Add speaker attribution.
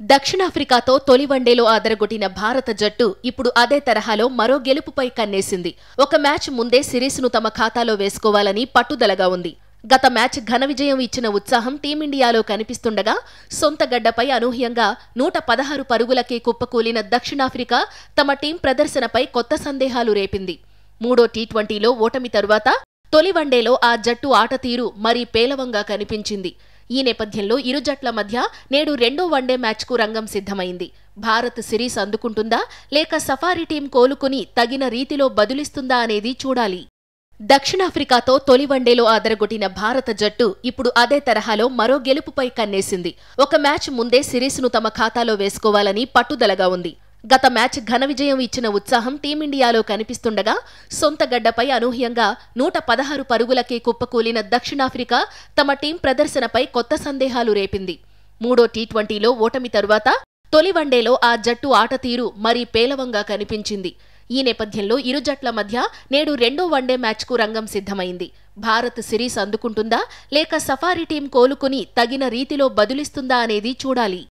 Speaker 1: దక్షిణాఫ్రికాతో తొలి వన్డేలో అదరగొట్టిన భారత జట్టు ఇప్పుడు అదే తరహాలో మరో గెలుపుపై కన్నేసింది. ఒక మ్యాచ్ ముందే సిరీస్ను తమ ఖాతాలో వేసుకోవాలని పట్టుదలగా ఉంది. గత మ్యాచ్ ఘన విజయం ఇచ్చిన ఉత్సాహం టీమిండియాలో కనిపిస్తుండగా సొంత గడ్డపై అనూహ్యంగా 116 పరుగులకే కుప్పకూలిన దక్షిణాఫ్రికా తమ టీం ప్రదర్శనపై కొత్త సందేహాలు రేపింది. మూడో టీ20లో ఓటమి తరువాత తొలి వన్డేలో ఆ జట్టు ఆటతీరు మరీ పేలవంగా కనిపించింది. ఈ నేపథ్యంలో ఇరు జట్ల మధ్య నేడు రెండో వన్డే మ్యాచ్కు రంగం సిద్ధమైంది. భారత్ సిరీస్ అందుకుంటుందా లేక సఫారీ టీం కోలుకుని తగిన రీతిలో బదులిస్తుందా అనేది చూడాలి. దక్షిణాఫ్రికాతో తొలి వన్డేలో అదరగొట్టిన భారత జట్టు ఇప్పుడు అదే తరహాలో మరో గెలుపుపై కన్నేసింది. ఒక మ్యాచ్ ముందే సిరీస్ను తమ ఖాతాలో వేసుకోవాలని పట్టుదలగా ఉంది. గత మ్యాచ్ ఘన విజయం ఇచ్చిన ఉత్సాహం టీమిండియాలో కనిపిస్తుండగా సొంత గడ్డపై అనూహ్యంగా 116 పరుగులకే కుప్పకూలిన దక్షిణాఫ్రికా తమ టీం ప్రదర్శనపై కొత్త సందేహాలు రేపింది. మూడో టీ20లో ఓటమి తరువాత తొలి వన్డేలో ఆ జట్టు ఆటతీరు మరీ పేలవంగా కనిపించింది. ఈ నేపథ్యంలో ఇరు జట్ల మధ్య నేడు రెండో వన్డే మ్యాచ్కు రంగం సిద్ధమైంది. భారత్ సిరీస్ అందుకుంటుందా లేక సఫారీ టీం కోలుకుని తగిన రీతిలో బదులిస్తుందా అనేది చూడాలి.